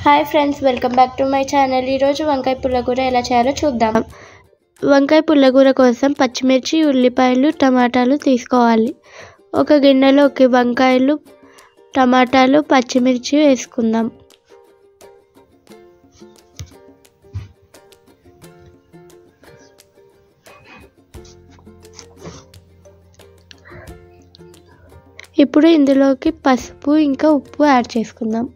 Hi friends, welcome back to my channel. ఈరోజు వంకాయ పుల్లగూర ఎలా చేయాలో చూద్దాం. వంకాయ పుల్లగూర కోసం పచ్చిమిర్చి, ఉల్లిపాయలు, టమాటాలు తీసుకోవాలి. ఒక గిన్నెలోకి వంకాయలు, టమాటాలు, పచ్చిమిర్చి వేసుకుందాం. ఇప్పుడు ఇందులోకి పసుపు ఇంకా ఉప్పు యాడ్ చేసుకుందాం.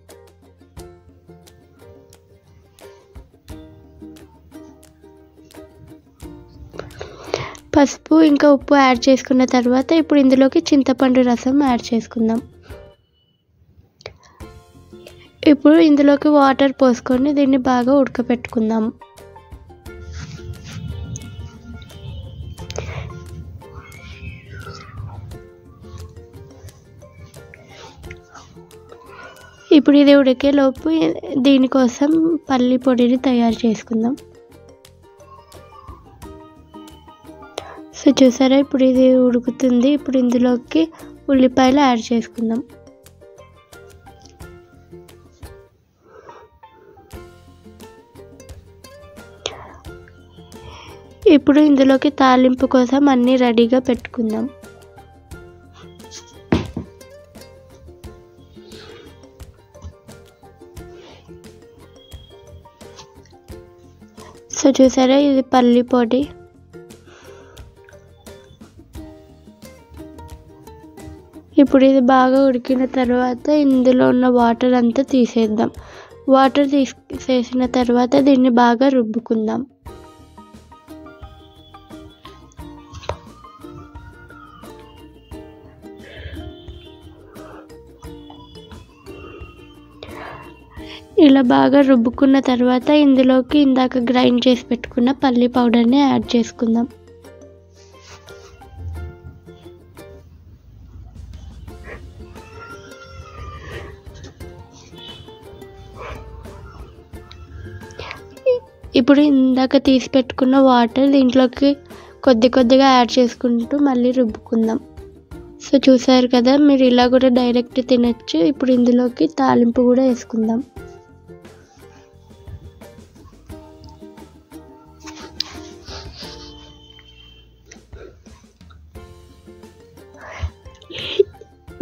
పసుపు ఇంకా ఉప్పు యాడ్ చేసుకున్న తర్వాత ఇప్పుడు ఇందులోకి చింతపండు రసం యాడ్ చేసుకుందాం. ఇప్పుడు ఇందులోకి వాటర్ పోసుకొని దీన్ని బాగా ఉడకపెట్టుకుందాం. ఇప్పుడు ఇది ఉడికేలోపు దీనికోసం పల్లి పొడిని తయారు చేసుకుందాం. సో చూసారా, ఇప్పుడు ఇది ఉడుకుతుంది. ఇప్పుడు ఇందులోకి ఉల్లిపాయలు యాడ్ చేసుకుందాం. ఇప్పుడు ఇందులోకి తాలింపు కోసం అన్నీ రెడీగా పెట్టుకుందాం. సో చూసారా, ఇది పల్లి పొడి. ఇప్పుడు ఇది బాగా ఉడికిన తర్వాత ఇందులో ఉన్న వాటర్ అంతా తీసేద్దాం. వాటర్ తీసేసిన తర్వాత దీన్ని బాగా రుబ్బుకుందాం. ఇలా బాగా రుబ్బుకున్న తర్వాత ఇందులోకి ఇందాక గ్రైండ్ చేసి పెట్టుకున్న పల్లి పౌడర్ని యాడ్ చేసుకుందాం. ఇప్పుడు ఇందాక తీసి పెట్టుకున్న వాటర్ దీంట్లోకి కొద్దిగా యాడ్ చేసుకుంటూ మళ్ళీ రుబ్బుకుందాం. సో చూసారు కదా, మీరు ఇలా కూడా డైరెక్ట్ తినచ్చు. ఇప్పుడు ఇందులోకి తాలింపు కూడా వేసుకుందాం.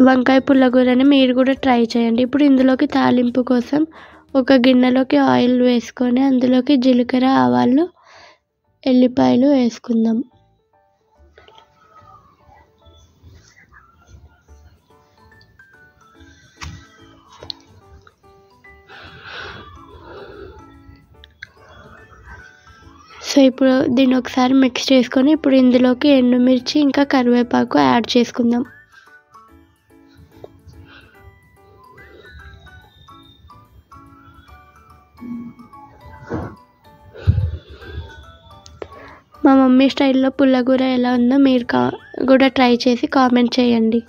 వంకాయ పుల్లగూరని మీరు కూడా ట్రై చేయండి. ఇప్పుడు ఇందులోకి తాలింపు కోసం ఒక గిన్నెలోకి ఆయిల్ వేసుకొని అందులోకి జీలకర్ర, ఆవాలు, ఎల్లిపాయలు వేసుకుందాం. సో ఇప్పుడు దీన్ని ఒకసారి మిక్స్ చేసుకొని ఇప్పుడు ఇందులోకి ఎండుమిర్చి ఇంకా కరివేపాకు యాడ్ చేసుకుందాం. మా మమ్మీ స్టైల్లో పుల్లగూర ఎలా ఉందో మీరు కూడా ట్రై చేసి కామెంట్ చేయండి.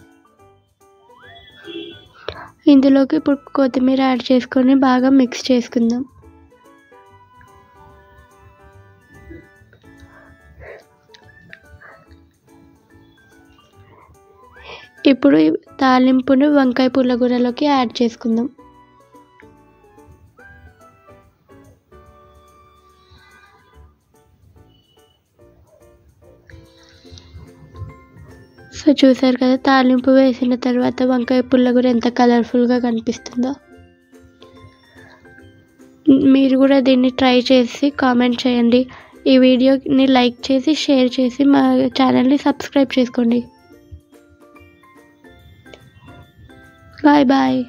ఇందులోకి ఇప్పుడు కొత్తిమీర యాడ్ చేసుకొని బాగా మిక్స్ చేసుకుందాం. ఇప్పుడు తాలింపును వంకాయ పుల్లగూరలోకి యాడ్ చేసుకుందాం. సో చూసారు కదా, తాలింపు వేసిన తర్వాత వంకాయ పుల్లగూర ఎంత కలర్ఫుల్గా కనిపిస్తుందో. మీరు కూడా దీన్ని ట్రై చేసి కామెంట్ చేయండి. ఈ వీడియోని లైక్ చేసి షేర్ చేసి మా ఛానల్ని సబ్స్క్రైబ్ చేసుకోండి. Bye bye.